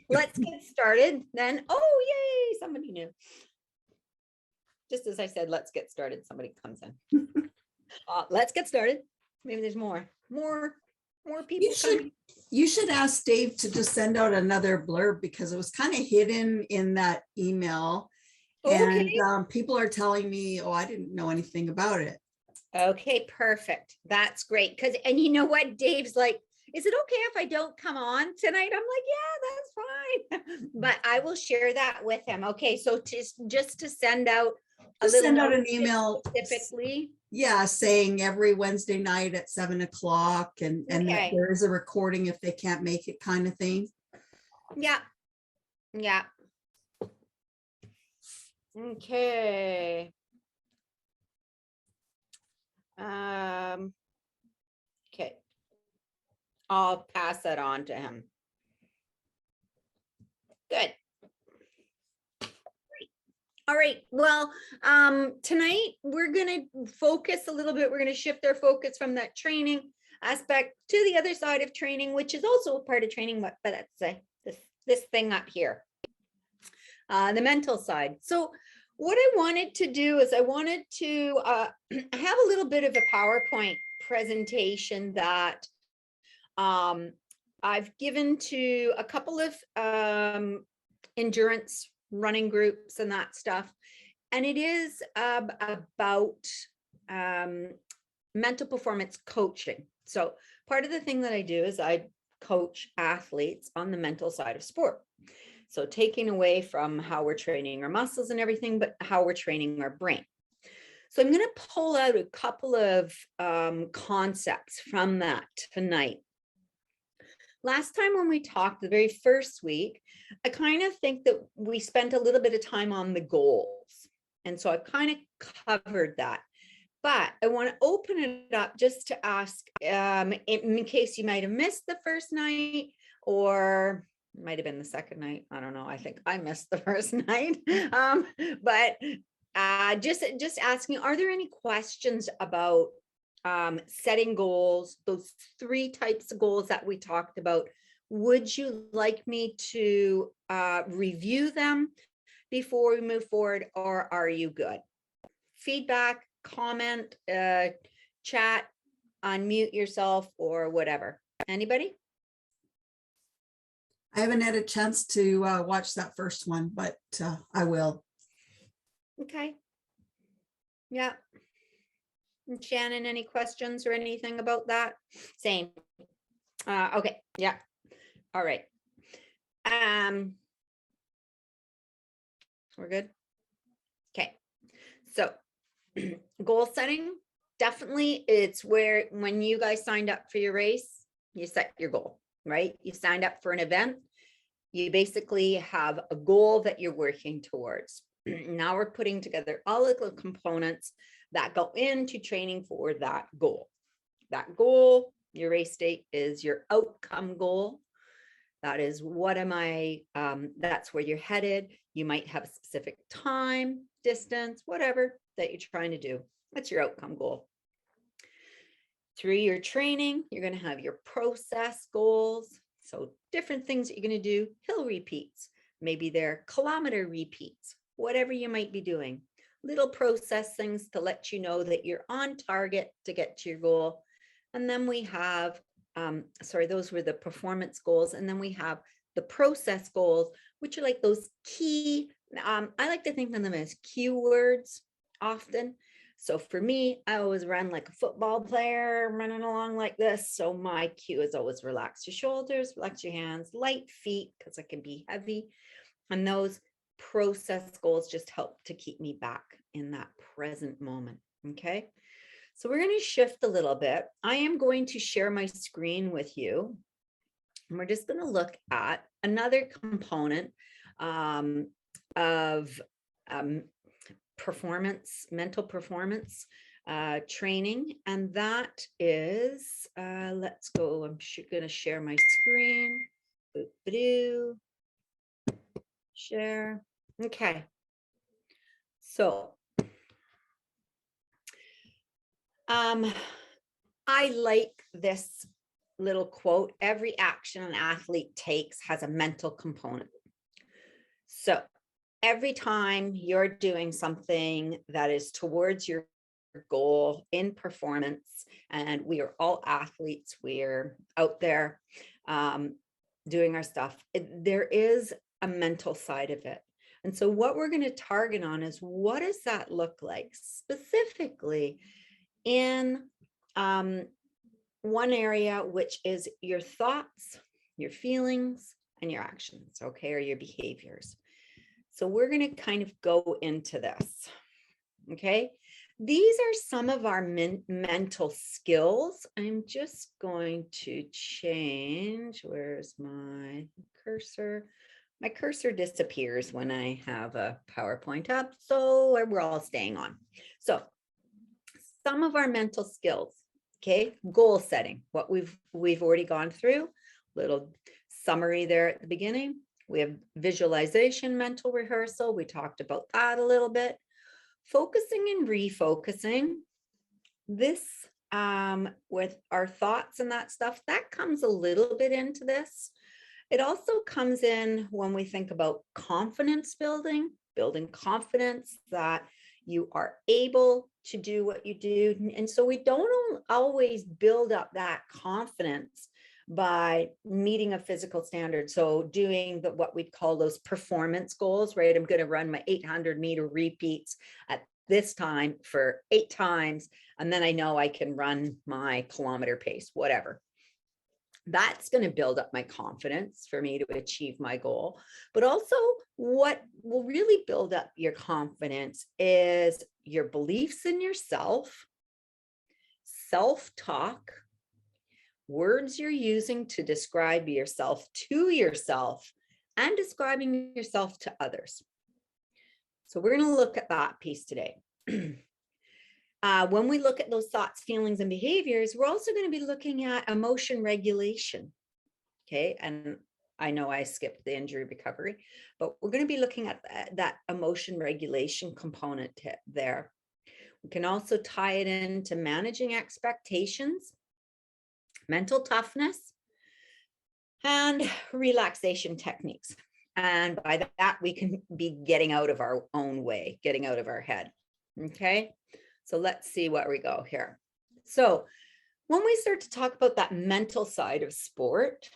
let's get started then. Oh, yay, somebody new. Just as I said, let's get started, somebody comes in. Let's get started. Maybe there's more people coming. You should ask Dave to just send out another blurb because it was kind of hidden in that email. Okay. And people are telling me, oh, I didn't know anything about it. Okay, perfect. That's great. And you know what? Dave's like, is it okay if I don't come on tonight? I'm like, yeah, that's fine. But I will share that with him. Okay, so just to send out Send out an email specifically. Yeah, saying every Wednesday night at 7 o'clock and that there is a recording if they can't make it, kind of thing. Yeah. Yeah. Okay. Okay. I'll pass that on to him. Good. All right. Well, tonight we're going to focus a little bit. We're going to shift our focus from that training aspect to the other side of training, which is also a part of training, but that's this thing up here, the mental side. So what I wanted to do is I wanted to have a little bit of a PowerPoint presentation that I've given to a couple of endurance running groups and that stuff. And it is about mental performance coaching. So part of the thing that I do is I coach athletes on the mental side of sport. So taking away from how we're training our muscles and everything, but how we're training our brain. So I'm going to pull out a couple of concepts from that tonight. Last time when we talked, the very first week, I kind of think that we spent a little bit of time on the goals. And so I kind of covered that. But I want to open it up just to ask, in case you might have missed the first night, or it might have been the second night. I don't know. I think I missed the first night. But just asking, are there any questions about setting goals, those 3 types of goals that we talked about? Would you like me to review them before we move forward, or are you good? Feedback, comment, chat, unmute yourself, or whatever. Anybody? I haven't had a chance to watch that first one, but I will. Okay. Yeah. And Shannon, any questions or anything about that? Same. Okay. Yeah. All right. We're good. Okay. So goal setting, definitely it's where when you guys signed up for your race, you set your goal, right? You signed up for an event. You basically have a goal that you're working towards. Now we're putting together all of the components that go into training for that goal. That goal, your race date, is your outcome goal. That is, what am I, that's where you're headed. You might have a specific time, distance, whatever that you're trying to do. That's your outcome goal. Through your training, you're going to have your process goals. So different things that you're going to do, hill repeats, maybe they're kilometer repeats, whatever you might be doing. Little process things to let you know that you're on target to get to your goal. And then we have, those were the performance goals. And then we have the process goals, which are like those key, I like to think of them as keywords often. So for me, I always run like a football player running along like this. So my cue is always relax your shoulders, relax your hands, light feet, because I can be heavy. And those process goals just help to keep me back in that present moment. Okay. So we're going to shift a little bit. I am going to share my screen with you. And we're just going to look at another component of performance, mental performance training. And that is, let's go. I'm going to share my screen. Boop-a-doo. Share. Okay. So I like this little quote, every action an athlete takes has a mental component. So every time you're doing something that is towards your goal in performance, and we are all athletes, we're out there doing our stuff, there is a mental side of it. And so what we're going to target on is, what does that look like specifically in one area, which is your thoughts, your feelings, and your actions, okay, or your behaviors. So we're going to kind of go into this, okay? These are some of our mental skills. I'm just going to change. Where's my cursor? My cursor disappears when I have a PowerPoint up, so we're all staying on. So some of our mental skills, okay? Goal setting, what we've already gone through, little summary there at the beginning. We have visualization, mental rehearsal. We talked about that a little bit. Focusing and refocusing. This with our thoughts and that stuff, that comes a little bit into this. It also comes in when we think about confidence building, building confidence that you are able to do what you do. And so we don't always build up that confidence by meeting a physical standard. So doing what we'd call those performance goals, right? I'm going to run my 800-meter repeats at this time for 8 times. And then I know I can run my kilometer pace, whatever. That's going to build up my confidence for me to achieve my goal. But also what will really build up your confidence is your beliefs in yourself, self-talk, words you're using to describe yourself to yourself, and describing yourself to others. So we're going to look at that piece today. When we look at those thoughts, feelings, and behaviors, we're also going to be looking at emotion regulation. Okay. And I know I skipped the injury recovery, but we're going to be looking at that emotion regulation component there. We can also tie it into managing expectations, mental toughness, and relaxation techniques. And by that, we can be getting out of our own way, getting out of our head. Okay. So let's see where we go here. So when we start to talk about that mental side of sport,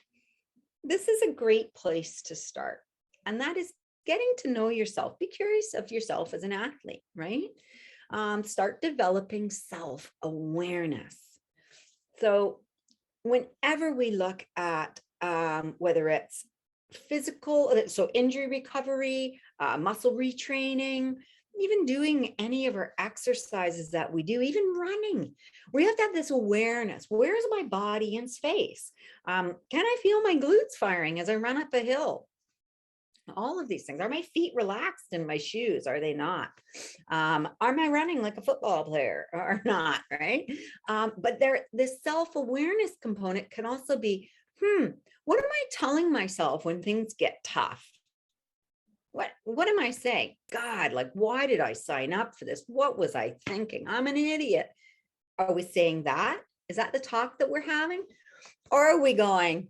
this is a great place to start. And that is getting to know yourself. Be curious of yourself as an athlete, right? Start developing self-awareness. So whenever we look at whether it's physical, so injury recovery, muscle retraining, even doing any of our exercises that we do, even running, we have to have this awareness. Where is my body in space? Can I feel my glutes firing as I run up a hill? All of these things. Are my feet relaxed in my shoes? Are they not? Am I running like a football player or not? Right? But this self-awareness component can also be, what am I telling myself when things get tough? What am I saying? God, like, why did I sign up for this? What was I thinking? I'm an idiot. Are we saying that? Is that the talk that we're having? Or are we going,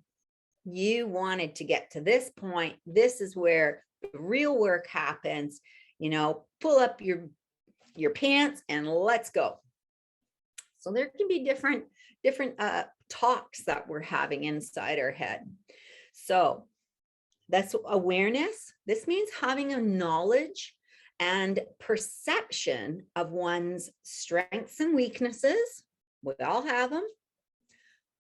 you wanted to get to this point. This is where the real work happens. Pull up your pants and let's go. So there can be different talks that we're having inside our head. So that's awareness. This means having a knowledge and perception of one's strengths and weaknesses. We all have them.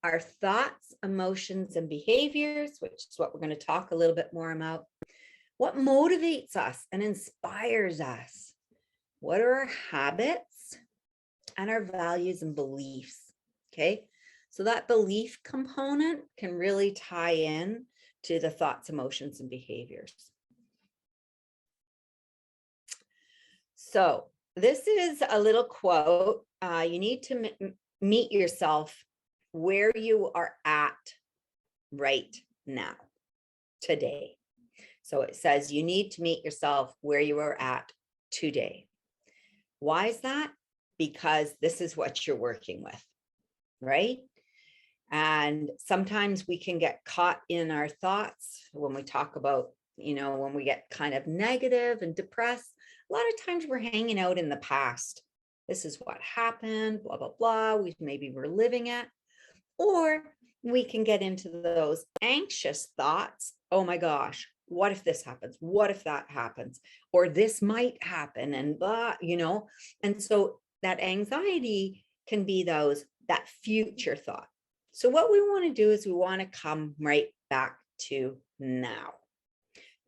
Our thoughts, emotions, and behaviors, which is what we're going to talk a little bit more about. What motivates us and inspires us? What are our habits and our values and beliefs? Okay, so that belief component can really tie in to the thoughts, emotions, and behaviors. So this is a little quote. You need to meet yourself where you are at right now, today. So it says you need to meet yourself where you are at today. Why is that? Because this is what you're working with, right? And sometimes we can get caught in our thoughts when we talk about, when we get kind of negative and depressed. A lot of times we're hanging out in the past. This is what happened, blah, blah, blah. Maybe we're living it. Or we can get into those anxious thoughts. Oh my gosh, what if this happens? What if that happens? Or this might happen, and blah, And so that anxiety can be that future thought. So what we want to do is we want to come right back to now.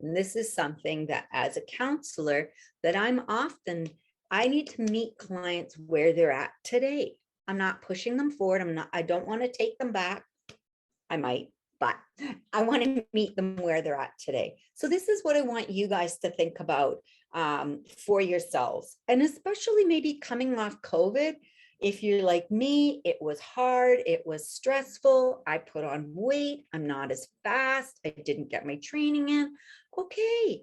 And this is something that as a counselor that I need to meet clients where they're at today. I'm not pushing them forward. I don't want to take them back. I might, but I want to meet them where they're at today. So this is what I want you guys to think about for yourselves. And especially maybe coming off COVID, if you're like me, it was hard, it was stressful, I put on weight, I'm not as fast, I didn't get my training in. Okay,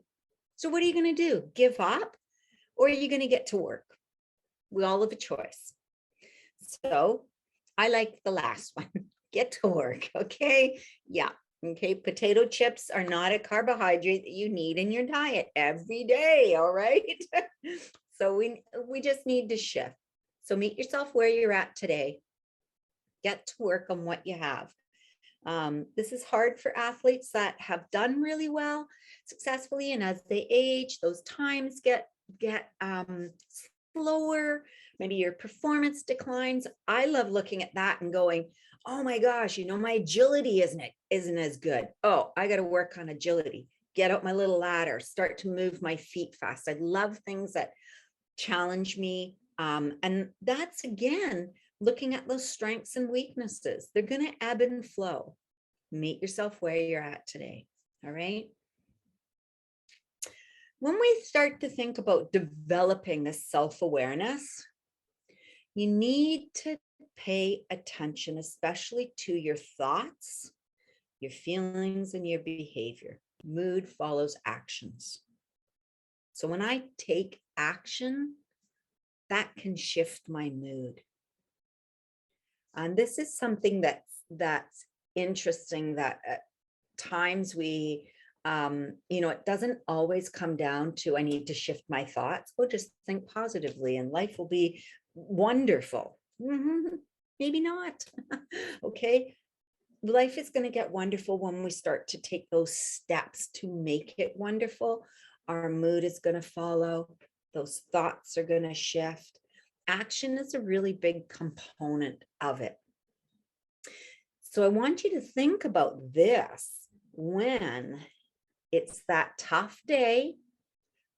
so what are you going to do? Give up? Or are you going to get to work? We all have a choice. So I like the last one. Get to work. Okay. Yeah. Okay. Potato chips are not a carbohydrate that you need in your diet every day. All right. So we just need to shift. So meet yourself where you're at today. Get to work on what you have. This is hard for athletes that have done really well successfully. And as they age, those times get slower. Maybe your performance declines. I love looking at that and going, oh my gosh, my agility isn't as good. Oh, I got to work on agility. Get out my little ladder, start to move my feet fast. I love things that challenge me. And that's, again, looking at those strengths and weaknesses. They're going to ebb and flow. Meet yourself where you're at today. All right. When we start to think about developing this self-awareness, you need to pay attention, especially to your thoughts, your feelings, and your behavior. Mood follows actions. So when I take action, that can shift my mood. And this is something that's interesting, that at times we, it doesn't always come down to I need to shift my thoughts. We'll just think positively and life will be wonderful. Maybe not. Okay. Life is going to get wonderful when we start to take those steps to make it wonderful. Our mood is going to follow. Those thoughts are going to shift. Action is a really big component of it. So I want you to think about this when it's that tough day,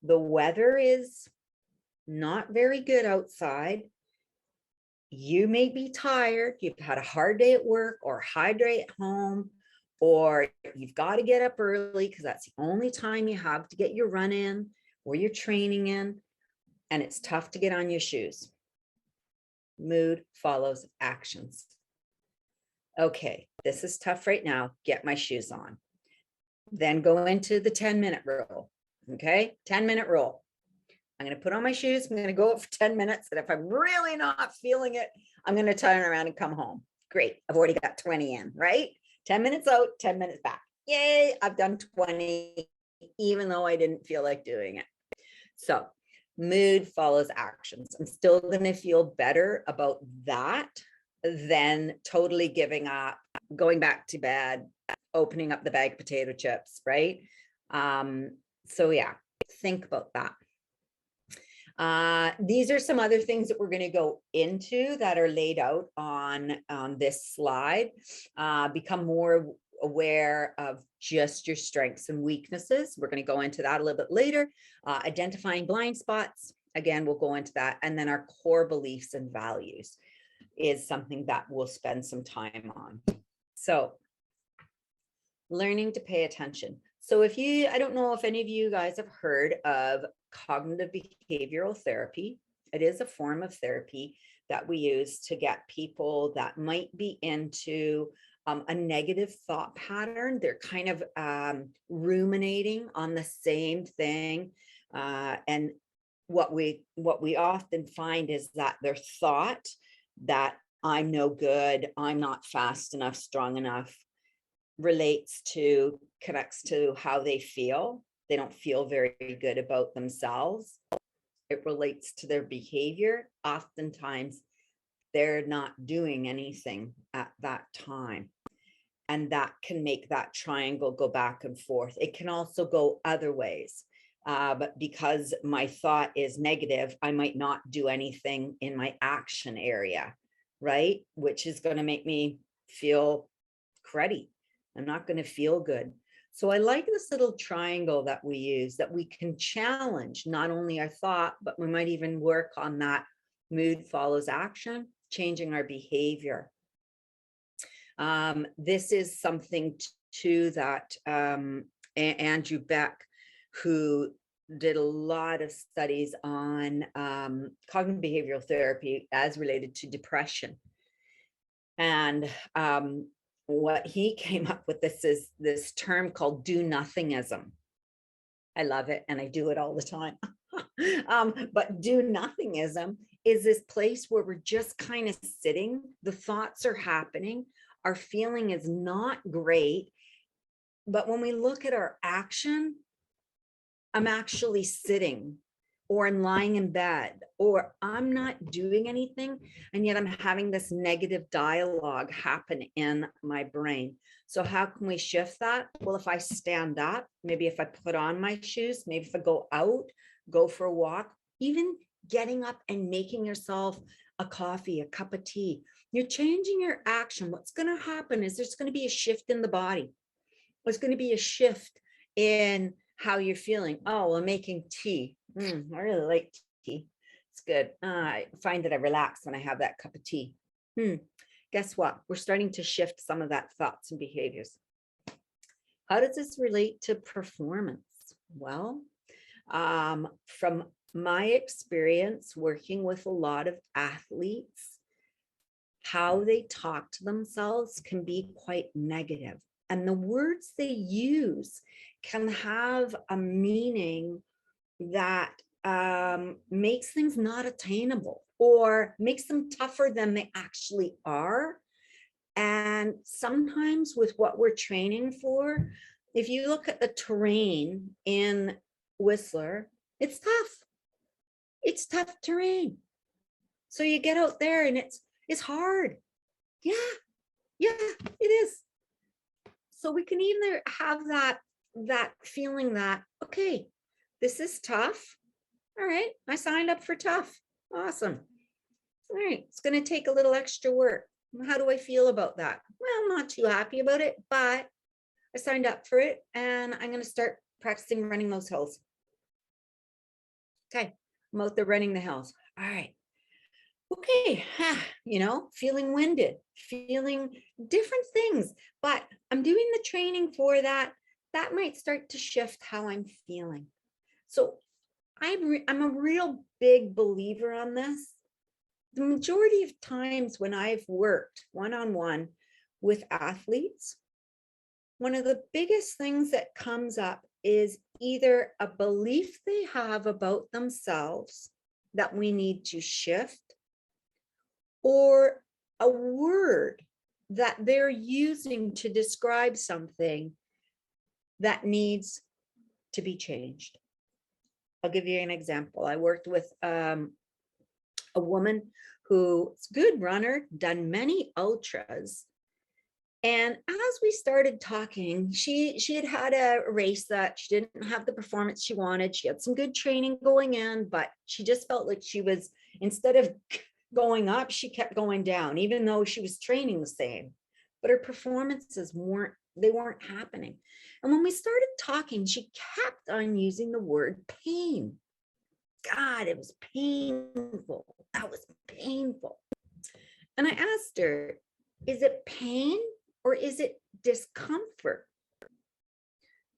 the weather is not very good outside, you may be tired, you've had a hard day at work or a hard day at home, or you've got to get up early because that's the only time you have to get your run in or your training in, and it's tough to get on your shoes. Mood follows actions. Okay, this is tough right now. Get my shoes on. Then go into the 10-minute rule. Okay, 10-minute rule. I'm going to put on my shoes. I'm going to go out for 10 minutes. And if I'm really not feeling it, I'm going to turn around and come home. Great. I've already got 20 in, right? 10 minutes out, 10 minutes back. Yay, I've done 20, even though I didn't feel like doing it. So mood follows actions. I'm still going to feel better about that than totally giving up, going back to bed, opening up the bag of potato chips, right? So yeah, think about that. These are some other things that we're going to go into that are laid out on this slide. Become more aware of just your strengths and weaknesses. We're going to go into that a little bit later. Identifying blind spots. Again, we'll go into that. And then our core beliefs and values is something that we'll spend some time on. So learning to pay attention. So I don't know if any of you guys have heard of cognitive behavioral therapy. It is a form of therapy that we use to get people that might be into a negative thought pattern. They're kind of ruminating on the same thing. And what we often find is that their thought that I'm no good, I'm not fast enough, strong enough, connects to how they feel. They don't feel very good about themselves. It relates to their behavior. Oftentimes, they're not doing anything at that time. And that can make that triangle go back and forth. It can also go other ways. But because my thought is negative, I might not do anything in my action area, right? Which is going to make me feel cruddy. I'm not going to feel good. So I like this little triangle that we use, that we can challenge not only our thought, but we might even work on that mood follows action, changing our behavior. This is something too that Andrew Beck, who did a lot of studies on cognitive behavioral therapy as related to depression. And what he came up with is this term called do nothingism. I love it, and I do it all the time. But do nothingism is this place where we're just kind of sitting, the thoughts are happening, our feeling is not great, but when we look at our action, I'm actually sitting, or I'm lying in bed, or I'm not doing anything, and yet I'm having this negative dialogue happen in my brain. So how can we shift that? Well, if I stand up, maybe if I put on my shoes, maybe if I go out, go for a walk, even getting up and making yourself a coffee, a cup of tea, you're changing your action. What's going to happen is there's going to be a shift in the body. There's going to be a shift in how you're feeling. Oh, I'm making tea. I really like tea. It's good. I find that I relax when I have that cup of tea. Guess what? We're starting to shift some of that thoughts and behaviors. How does this relate to performance? Well, from my experience working with a lot of athletes, how they talk to themselves can be quite negative. And the words they use can have a meaning that makes things not attainable or makes them tougher than they actually are. And sometimes with what we're training for, if you look at the terrain in Whistler, it's tough. It's tough terrain. So you get out there and it's hard. Yeah, it is. So we can either have that feeling that, okay, this is tough. All right, I signed up for tough. Awesome. All right, it's going to take a little extra work. How do I feel about that? Well, I'm not too happy about it, but I signed up for it and I'm going to start practicing running those hills. Okay, I'm out there running the hills. All right. Okay, feeling winded, feeling different things, but I'm doing the training for that. That might start to shift how I'm feeling. So I'm a real big believer on this. The majority of times when I've worked one-on-one with athletes, one of the biggest things that comes up is either a belief they have about themselves that we need to shift, or a word that they're using to describe something that needs to be changed. I'll give you an example. I worked with a woman who's a good runner, done many ultras. And as we started talking, she had a race that she didn't have the performance she wanted. She had some good training going in, but she just felt like she was, instead of going up, she kept going down, even though she was training the same. But her performances weren't happening. And when we started talking, she kept on using the word pain. God, it was painful. That was painful. And I asked her, is it pain or is it discomfort?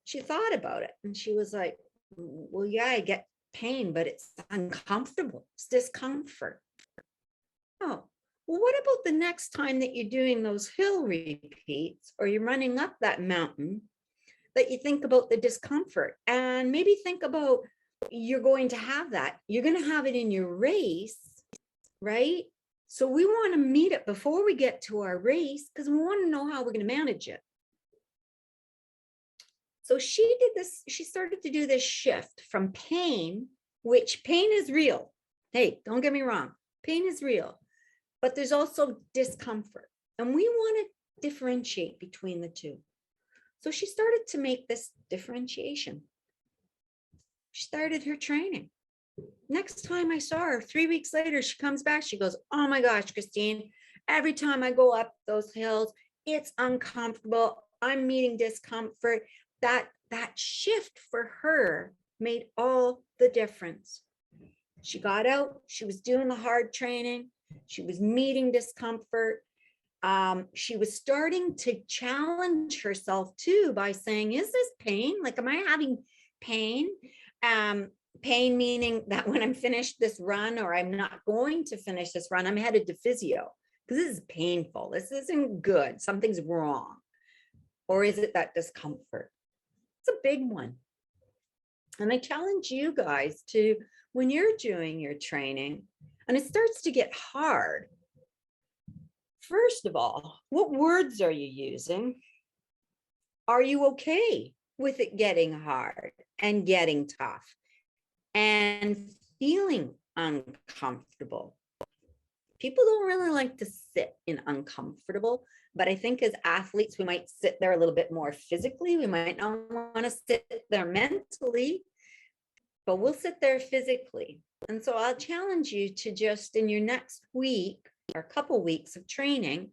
She thought about it and she was like, well, yeah, I get pain, but it's uncomfortable. It's discomfort. Oh, well, what about the next time that you're doing those hill repeats or you're running up that mountain, that you think about the discomfort and maybe think about you're going to have that. You're going to have it in your race, right? So we want to meet it before we get to our race because we want to know how we're going to manage it. So she did this, she started to do this shift from pain, which pain is real. Hey, don't get me wrong, pain is real, but there's also discomfort. And we want to differentiate between the two. So she started to make this differentiation. She started her training. Next time I saw her, 3 weeks later, she comes back, she goes, oh my gosh, Christine, every time I go up those hills, it's uncomfortable. I'm meeting discomfort. That shift for her made all the difference. She got out, she was doing the hard training, she was meeting discomfort. She was starting to challenge herself too by saying, is this pain? Like, am I having pain? Pain meaning that when I'm finished this run, or I'm not going to finish this run, I'm headed to physio because this is painful. This isn't good. Something's wrong. Or is it that discomfort? It's a big one. And I challenge you guys to, when you're doing your training and it starts to get hard, first of all, what words are you using? Are you okay with it getting hard and getting tough and feeling uncomfortable? People don't really like to sit in uncomfortable, but I think as athletes, we might sit there a little bit more physically. We might not want to sit there mentally, but we'll sit there physically. And so I'll challenge you to just in your next week or a couple weeks of training,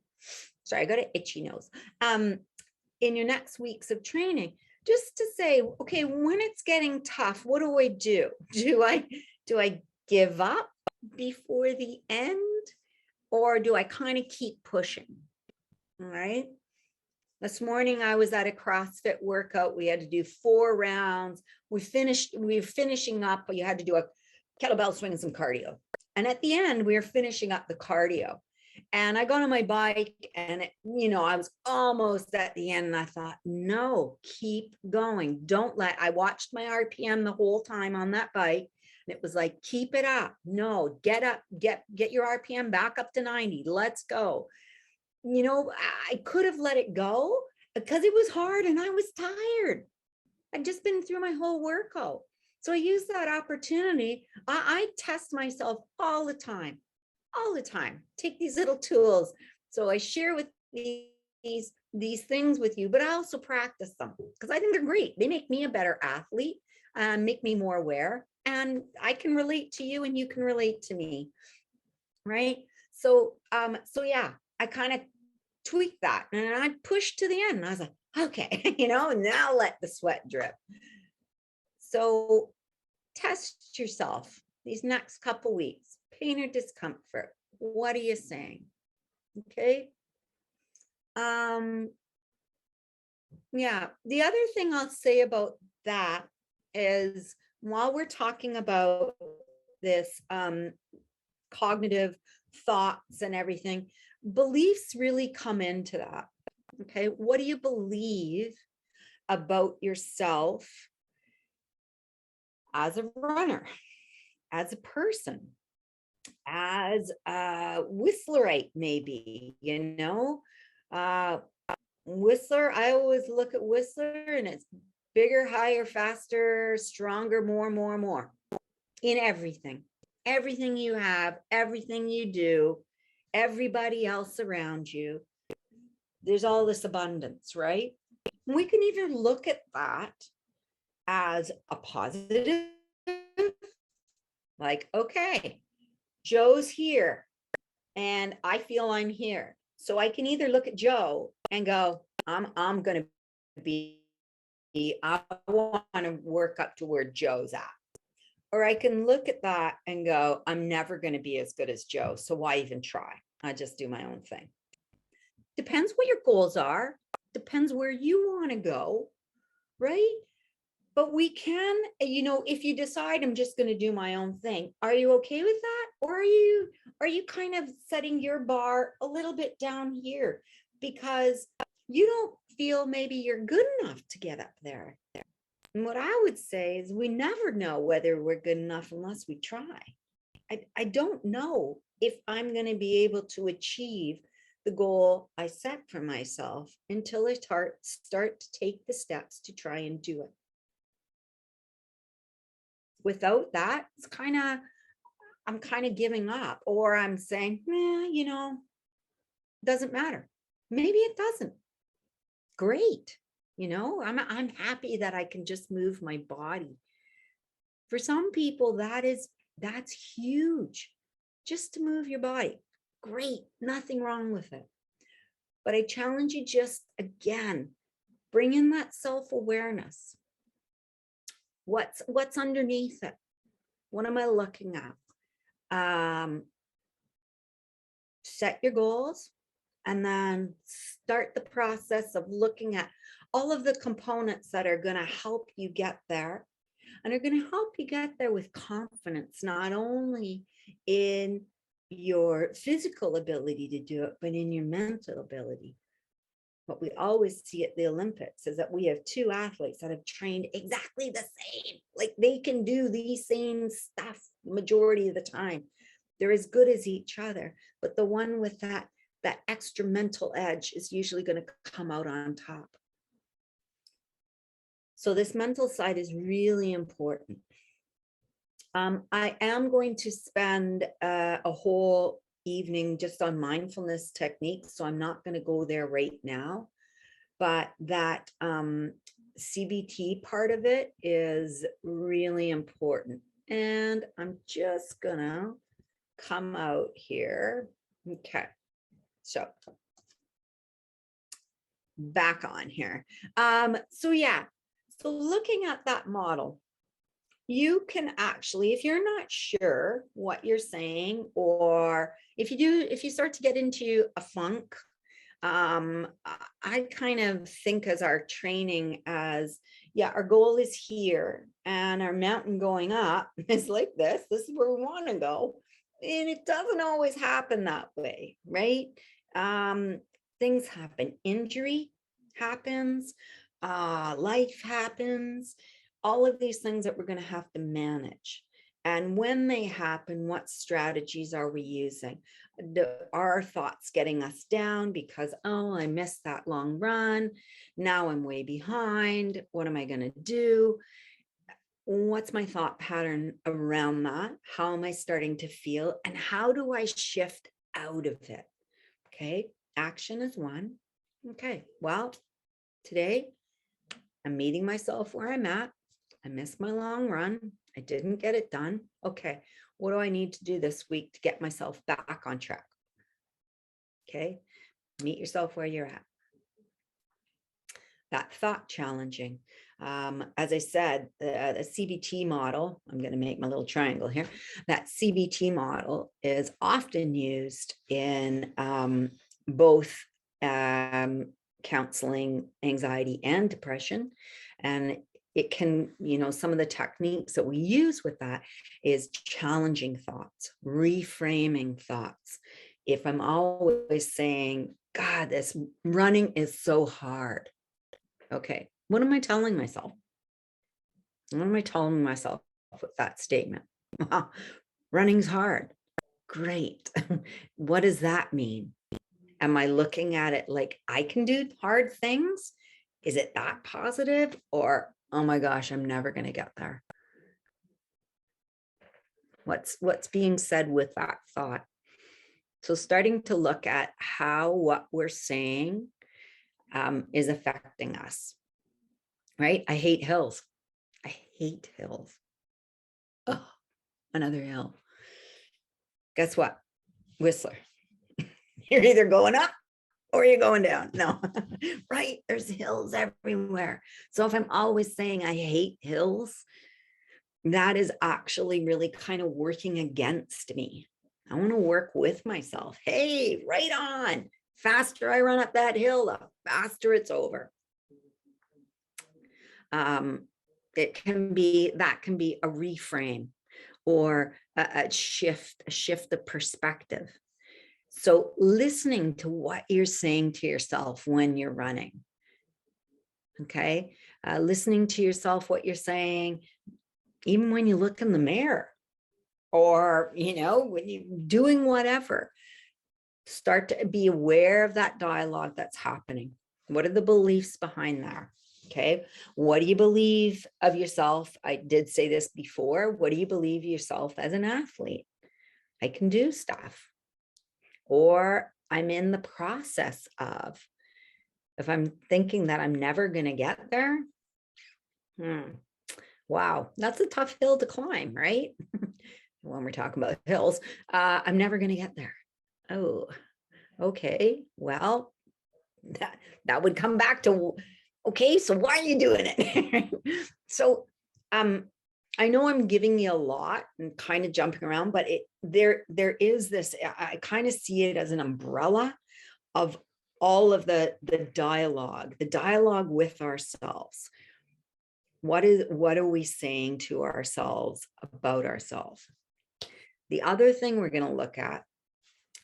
sorry, I got an itchy nose. In your next weeks of training, just to say, okay, when it's getting tough, what do I do? Do I give up before the end, or do I kind of keep pushing? All right. This morning I was at a CrossFit workout. We had to do 4 rounds. We were finishing up, but you had to do a kettlebell swing and some cardio. And at the end, we were finishing up the cardio. And I got on my bike and, I was almost at the end and I thought, no, keep going. I watched my RPM the whole time on that bike. And it was like, keep it up. No, get up, get your RPM back up to 90. Let's go. I could have let it go because it was hard and I was tired. I'd just been through my whole workout. So I used that opportunity. I test myself all the time. Take these little tools. So I share with these things with you, but I also practice them because I think they're great. They make me a better athlete, make me more aware, and I can relate to you and you can relate to me. Right. So yeah, I kind of tweaked that and I pushed to the end. And I was like, okay, now let the sweat drip. So test yourself these next couple weeks. Pain or discomfort. What are you saying? Okay. Yeah. The other thing I'll say about that is while we're talking about this cognitive thoughts and everything, beliefs really come into that. Okay. What do you believe about yourself as a runner, as a person, as a whistlerite, maybe, Whistler, I always look at Whistler and it's bigger, higher, faster, stronger, more in everything you have, everything you do, everybody else around you. There's all this abundance, right? We can either look at that as a positive, like, okay, Joe's here and I feel I'm here. So I can either look at Joe and go, I'm going to be, I want to work up to where Joe's at. Or I can look at that and go, I'm never going to be as good as Joe. So why even try? I just do my own thing. Depends what your goals are. Depends where you want to go, right? But we can, if you decide I'm just going to do my own thing, are you okay with that? Or are you kind of setting your bar a little bit down here because you don't feel maybe you're good enough to get up there? And what I would say is we never know whether we're good enough unless we try. I don't know if I'm going to be able to achieve the goal I set for myself until I start to take the steps to try and do it. Without that, I'm kind of giving up, or I'm saying, doesn't matter. Maybe it doesn't. Great. I'm happy that I can just move my body. For some people, that's huge. Just to move your body. Great. Nothing wrong with it. But I challenge you, just again, bring in that self-awareness. What's underneath it? What am I looking at? Set your goals and then start the process of looking at all of the components that are going to help you get there, and are going to help you get there with confidence, not only in your physical ability to do it, but in your mental ability. What we always see at the Olympics is that we have two athletes that have trained exactly the same. Like, they can do the same stuff majority of the time. They're as good as each other, but the one with that extra mental edge is usually going to come out on top. So this mental side is really important. I am going to spend a whole evening just on mindfulness techniques, so I'm not going to go there right now, but that CBT part of it is really important. And I'm just gonna come out here. Okay, so back on here. So looking at that model, you can actually, if you're not sure what you're saying, or if you start to get into a funk, I kind of think as our training as, our goal is here and our mountain going up is like this is where we want to go. And it doesn't always happen that way, right? Things happen, injury happens, life happens, all of these things that we're going to have to manage. And when they happen, what strategies are we using? Are our thoughts getting us down because, oh, I missed that long run. Now I'm way behind. What am I going to do? What's my thought pattern around that? How am I starting to feel? And how do I shift out of it? Okay. Action is one. Okay. Well, today I'm meeting myself where I'm at. I missed my long run. I didn't get it done. Okay. What do I need to do this week to get myself back on track? Okay. Meet yourself where you're at. That thought challenging. As I said, the CBT model, I'm going to make my little triangle here. That CBT model is often used in both counseling anxiety and depression. And it can, some of the techniques that we use with that is challenging thoughts, reframing thoughts. If I'm always saying, God, this running is so hard. Okay, what am I telling myself? What am I telling myself with that statement? Wow, running's hard. Great. What does that mean? Am I looking at it like I can do hard things? Is it that positive? Or, oh my gosh, I'm never going to get there? What's being said with that thought? So starting to look at how what we're saying is affecting us, right? I hate hills. I hate hills. Oh, another hill. Guess what? Whistler. You're either going up or you're going down. No, right? There's hills everywhere. So if I'm always saying I hate hills, that is actually really kind of working against me. I want to work with myself. Hey, right on. Faster I run up that hill, the faster it's over. That can be a reframe or a shift of perspective. So listening to what you're saying to yourself when you're running. Okay. Listening to yourself, what you're saying, even when you look in the mirror. or, when you're doing whatever, start to be aware of that dialogue that's happening. What are the beliefs behind that? Okay. What do you believe of yourself? I did say this before. What do you believe yourself as an athlete? I can do stuff, or I'm in the process of. If I'm thinking that I'm never going to get there, wow, that's a tough hill to climb, right? When we're talking about hills, I'm never going to get there. Oh, okay. Well, that would come back to, okay, so why are you doing it? So, I know I'm giving you a lot and kind of jumping around, but there is this, I kind of see it as an umbrella of all of the dialogue with ourselves. What are we saying to ourselves about ourselves? The other thing we're going to look at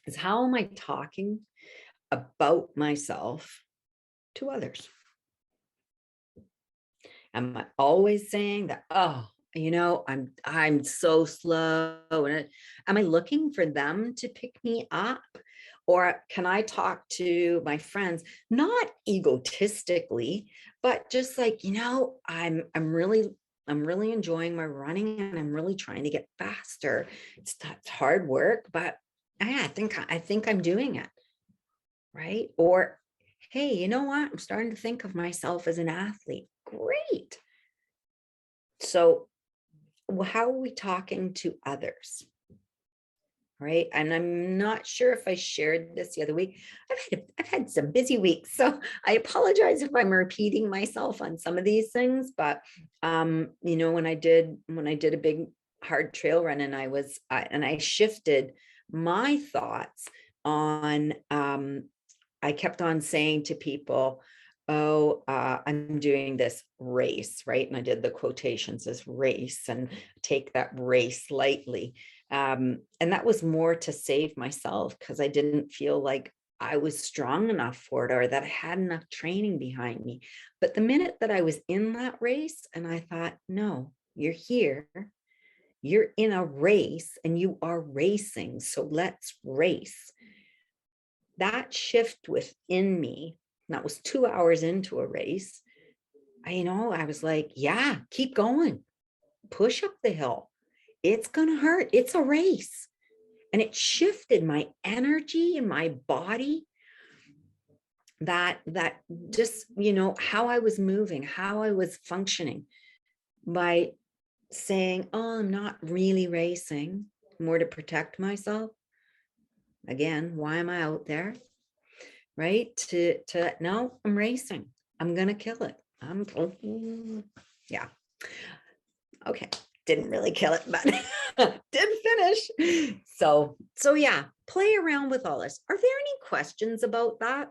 is, how am I talking about myself to others? Am I always saying that, oh, I'm so slow? And am I looking for them to pick me up? Or can I talk to my friends, not egotistically, but just like, I'm really enjoying my running, and I'm really trying to get faster. It's hard work, but I think I'm doing it. Right? Or, hey, you know what? I'm starting to think of myself as an athlete. Great. So how are we talking to others? Right. And I'm not sure if I shared this the other week. I've had some busy weeks, so I apologize if I'm repeating myself on some of these things. But when I did a big hard trail run, and I shifted my thoughts on, I kept on saying to people, oh, I'm doing this race, right? And I did the quotations as race, and take that race lightly. And that was more to save myself, because I didn't feel like I was strong enough for it, or that I had enough training behind me. But the minute that I was in that race, and I thought, no, you're here, you're in a race, and you are racing. So let's race. That shift within me, that was 2 hours into a race. I was like, yeah, keep going, push up the hill. It's going to hurt. It's a race. And it shifted my energy in my body, that just, how I was moving, how I was functioning, by saying, oh, I'm not really racing, more to protect myself. Again, why am I out there? Right? No, I'm racing. I'm going to kill it. Yeah. Okay. Didn't really kill it, but did finish. So yeah, play around with all this. Are there any questions about that?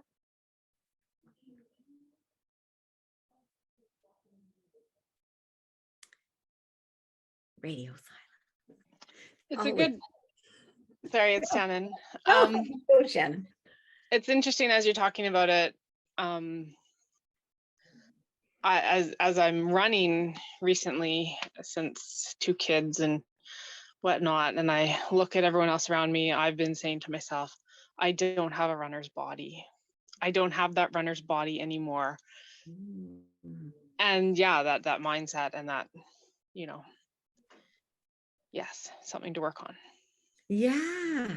Radio silent. It's a good, sorry, it's Shannon. Go, Shannon. It's interesting as you're talking about it. As I'm running recently, since 2 kids and whatnot, and I look at everyone else around me, I've been saying to myself, I don't have a runner's body. I don't have that runner's body anymore. And yeah, that mindset, and that, yes, something to work on. Yeah.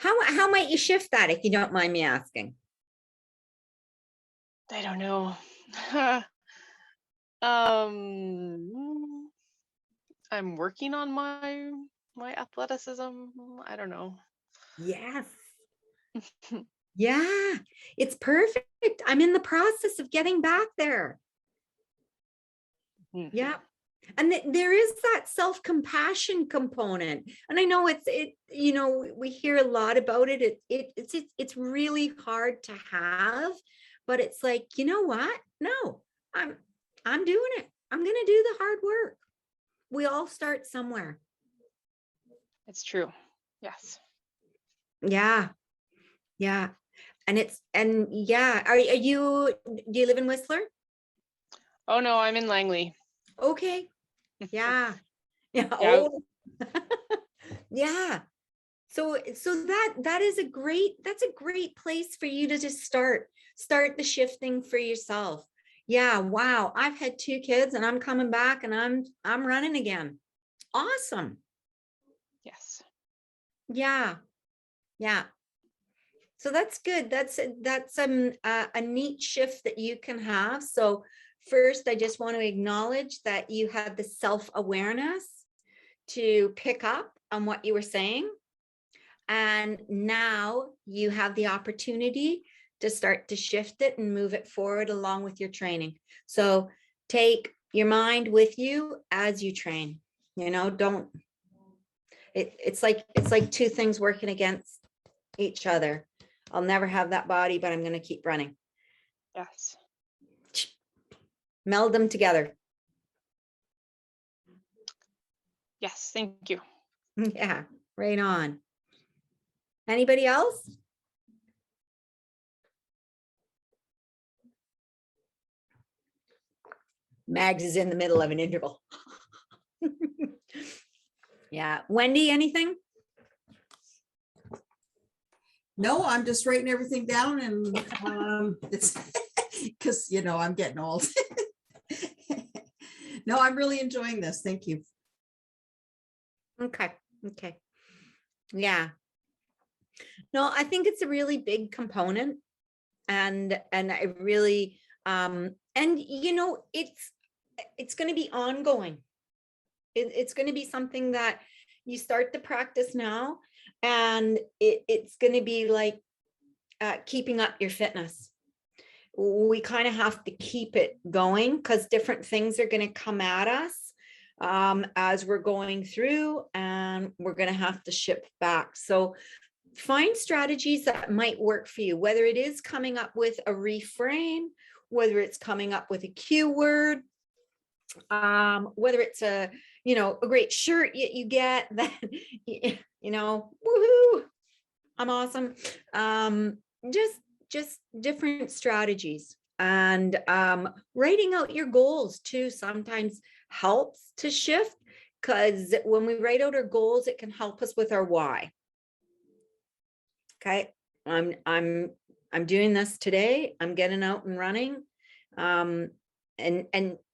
How might you shift that, if you don't mind me asking? I don't know. I'm working on my athleticism. I don't know. Yes. Yeah, it's perfect. I'm in the process of getting back there. Yeah. And there is that self-compassion component. And I know we hear a lot about it. It's really hard to have, but it's like, you know what? No, I'm doing it. I'm going to do the hard work. We all start somewhere. It's true. Yes. Yeah. Yeah. And yeah. Do you live in Whistler? Oh no, I'm in Langley. Okay. Yeah. Yeah. Yeah. Oh. Yeah. So that is that's a great place for you to just start the shifting for yourself. Yeah. Wow. I've had 2 kids and I'm coming back and I'm running again. Awesome. Yes. Yeah. Yeah. So that's good. That's a neat shift that you can have. So first, I just want to acknowledge that you have the self-awareness to pick up on what you were saying. And now you have the opportunity to start to shift it and move it forward along with your training. So take your mind with you as you train. You know, don't it's like 2 things working against each other. I'll never have that body, but I'm going to keep running. Yes. Meld them together. Yes. Thank you. Yeah, right on. Anybody else? Mags is in the middle of an interval. Yeah. Wendy, anything? No, I'm just writing everything down, and it's because, you know, I'm getting old. No, I'm really enjoying this. Thank you. Okay. Okay. Yeah. No, I think it's a really big component, and I really and you know, it's going to be ongoing. It's going to be something that you start to practice now, and it's going to be like keeping up your fitness. We kind of have to keep it going because different things are going to come at us as we're going through, and we're going to have to shift back. So find strategies that might work for you, whether it is coming up with a reframe, whether it's coming up with a keyword, whether it's a, you know, a great shirt you get that, you know, woohoo, I'm awesome. Just different strategies, and writing out your goals too sometimes helps to shift, because when we write out our goals, it can help us with our why. Okay, I'm doing this today. I'm getting out and running, and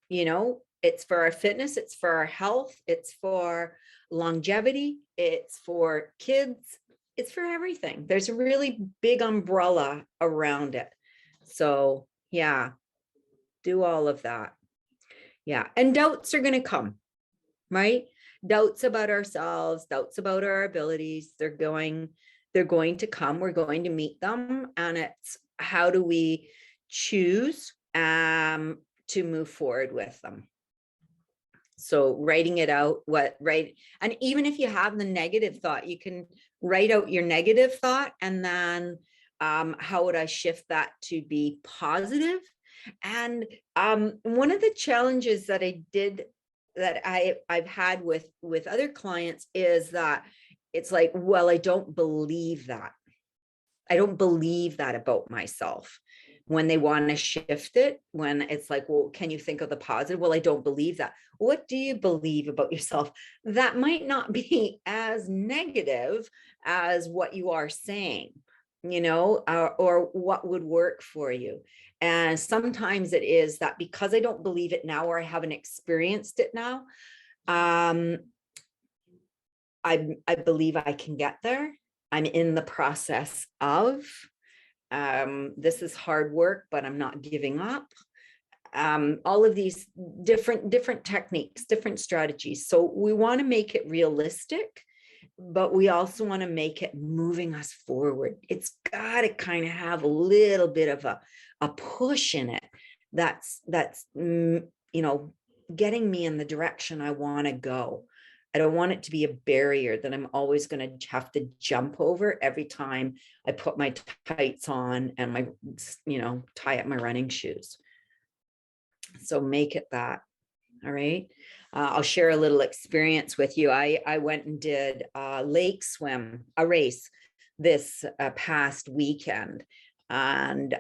you know, it's for our fitness, it's for our health, it's for longevity, it's for kids, it's for everything. There's a really big umbrella around it. So yeah, do all of that. Yeah, and doubts are going to come, right? Doubts about ourselves, doubts about our abilities, they're going to come. We're going to meet them, and it's how do we choose to move forward with them. So writing it out, and even if you have the negative thought, you can write out your negative thought, and then how would I shift that to be positive? And one of the challenges that I've had with other clients is that it's like, well, I don't believe that. I don't believe that about myself. When they want to shift it, when it's like, well, can you think of the positive? Well, I don't believe that. What do you believe about yourself? That might not be as negative as what you are saying, you know, or what would work for you. And sometimes it is that because I don't believe it now, or I haven't experienced it now, I believe I can get there. I'm in the process of, this is hard work, but I'm not giving up. All of these different techniques, different strategies. So we want to make it realistic, but we also want to make it moving us forward. It's got to kind of have a little bit of a push in it. That's you know, getting me in the direction I want to go. I don't want it to be a barrier that I'm always going to have to jump over every time I put my tights on and my, you know, tie up my running shoes. So make it that. All right. I'll share a little experience with you. I went and did a lake swim, a race this past weekend. And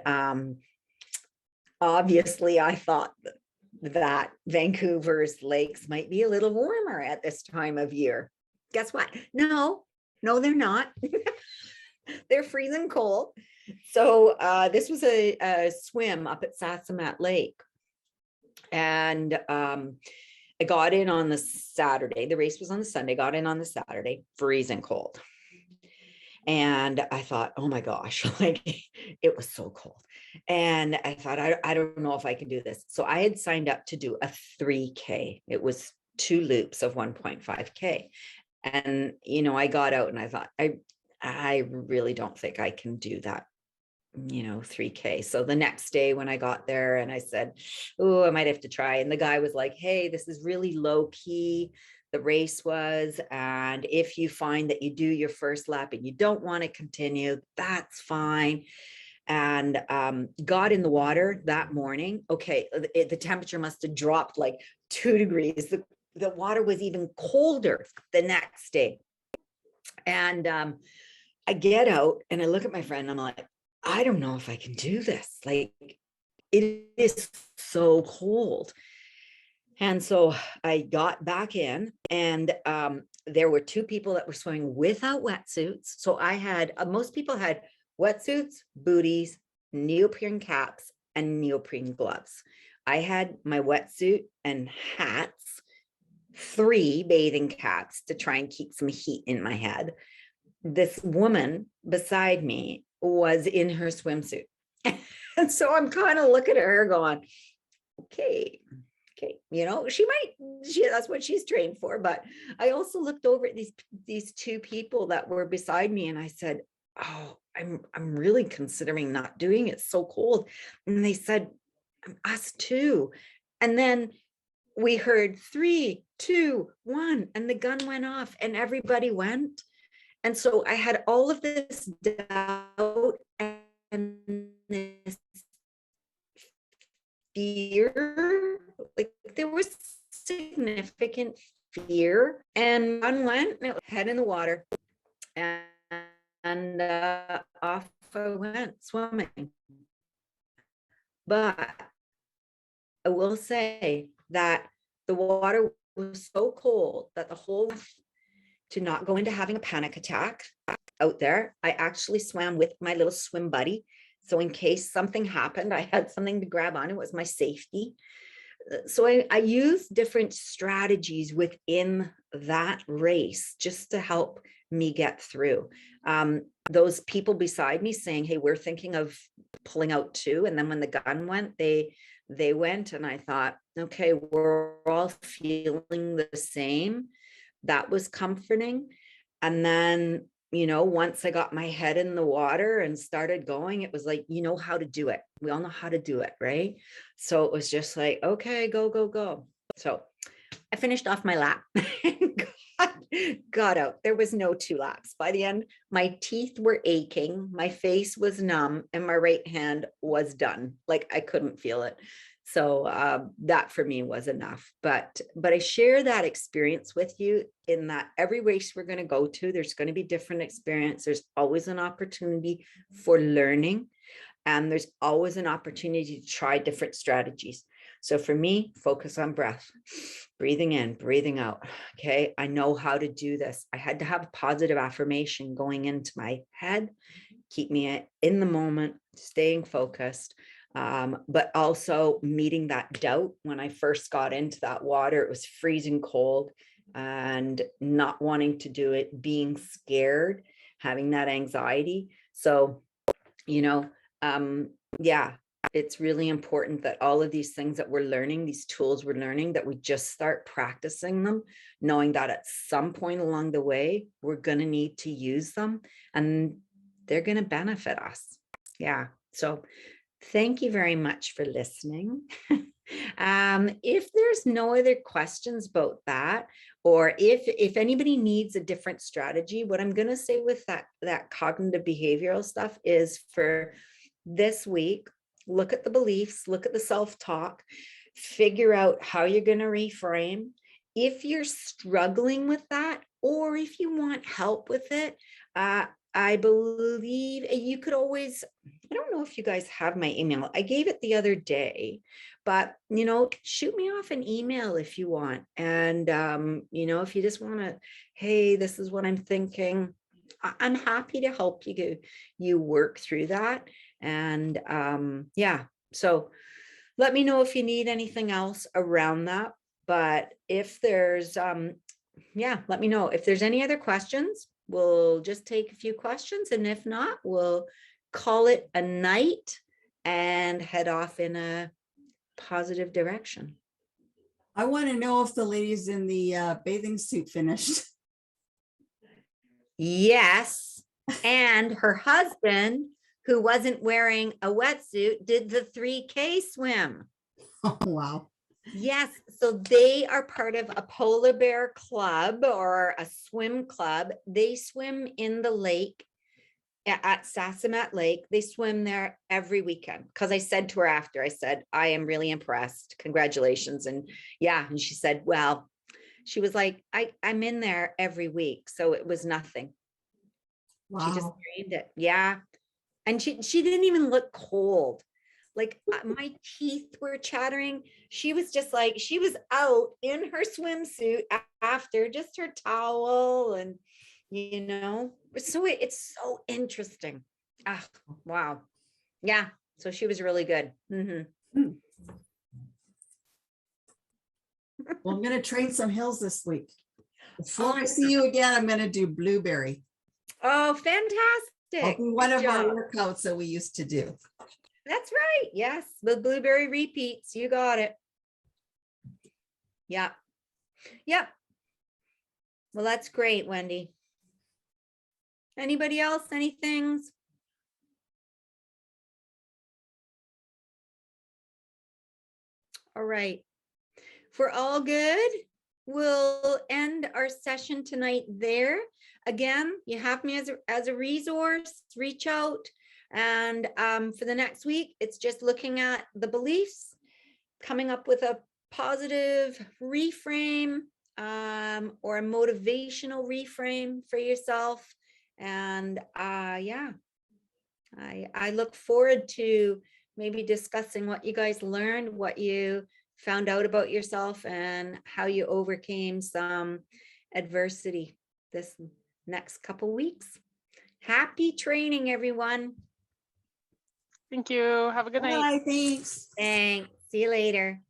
obviously I thought that Vancouver's lakes might be a little warmer at this time of year. guess what? No, they're not. They're freezing cold. So this was a swim up at Sassamat Lake. And I got in on the Saturday. The race was on the Sunday, got in on the Saturday, freezing cold. And I thought, oh my gosh, like it was so cold. And I thought, I don't know if I can do this. So I had signed up to do a 3K. It was 2 loops of 1.5K. And, you know, I got out and I thought, I really don't think I can do that, 3K. So the next day when I got there and I said, oh, I might have to try. And the guy was like, hey, this is really low key. The race was, and if you find that you do your first lap and you don't want to continue, that's fine. And got in the water that morning. Okay, the temperature must have dropped like 2 degrees. The water was even colder the next day. And I get out and I look at my friend and I'm like, I don't know if I can do this. Like, it is so cold. And so I got back in and there were 2 people that were swimming without wetsuits. So I had, most people had wetsuits, booties, neoprene caps, and neoprene gloves. I had my wetsuit and hats, 3 bathing caps to try and keep some heat in my head. This woman beside me was in her swimsuit. And so I'm kind of looking at her going, okay, that's what she's trained for. But I also looked over at these 2 people that were beside me and I said, oh, I'm really considering not doing it. It's so cold. And they said, us too. And then we heard 3, 2, 1, and the gun went off and everybody went. And so I had all of this doubt and this fear, like there was significant fear, and one went head in the water and off I went swimming. But I will say that the water was so cold that the whole, to not go into having a panic attack out there, I actually swam with my little swim buddy. So in case something happened, I had something to grab on. It was my safety. So I used different strategies within that race just to help me get through. Those people beside me saying, hey, we're thinking of pulling out too. And then when the gun went, they went, and I thought, okay, we're all feeling the same. That was comforting. And then, once I got my head in the water and started going, it was like, you know how to do it. We all know how to do it, right? So it was just like, okay, go, go, go. So I finished off my lap and got out. There was no 2 laps. By the end, my teeth were aching, my face was numb, and my right hand was done. Like I couldn't feel it. So that for me was enough. But I share that experience with you in that every race we're going to go to, there's going to be different experience. There's always an opportunity for learning, and there's always an opportunity to try different strategies. So for me, focus on breath, breathing in, breathing out. Okay, I know how to do this. I had to have a positive affirmation going into my head, keep me in the moment, staying focused. But also meeting that doubt. When I first got into that water, it was freezing cold and not wanting to do it, being scared, having that anxiety. So, yeah, it's really important that all of these things that we're learning, these tools we're learning, that we just start practicing them, knowing that at some point along the way, we're going to need to use them and they're going to benefit us. Yeah. So thank you very much for listening. If there's no other questions about that, or if anybody needs a different strategy, what I'm going to say with that cognitive behavioral stuff is for this week, look at the beliefs, look at the self-talk, figure out how you're going to reframe. If you're struggling with that, or if you want help with it, I believe you could always, I don't know if you guys have my email. I gave it the other day, but shoot me off an email if you want. And if you just want to, hey, this is what I'm thinking. I'm happy to help you work through that. And yeah, so let me know if you need anything else around that. But if there's let me know if there's any other questions. We'll just take a few questions, and if not, we'll call it a night and head off in a positive direction. I want to know if the ladies in the bathing suit finished. Yes, and her husband, who wasn't wearing a wetsuit, did the 3K swim. Oh, wow. Yes, so they are part of a polar bear club or a swim club. They swim in the lake at Sassamat Lake. They swim there every weekend. Because I said to her after, I said, I am really impressed. Congratulations. And yeah, and she said, well, she was like, I'm in there every week. So it was nothing. Wow. She just trained it. Yeah. And she didn't even look cold. Like my teeth were chattering. She was just like, she was out in her swimsuit after, just her towel, and so it's so interesting. Ah, wow. Yeah. So she was really good. Mm-hmm. Well, I'm going to train some hills this week. Before I see you again, I'm going to do blueberry. Oh, fantastic. I'll do one Good of our job. workouts that we used to do. That's right. Yes. The blueberry repeats. You got it. Yeah. Yep. Well, that's great, Wendy. Anybody else? Any things? All right. If we're all good, we'll end our session tonight there. Again, you have me as a resource. Reach out. And for the next week, it's just looking at the beliefs, coming up with a positive reframe or a motivational reframe for yourself. And yeah, I look forward to maybe discussing what you guys learned, what you found out about yourself, and how you overcame some adversity this next couple weeks. Happy training, everyone. Thank you. Have a good night. Bye, thanks. Thanks. See you later.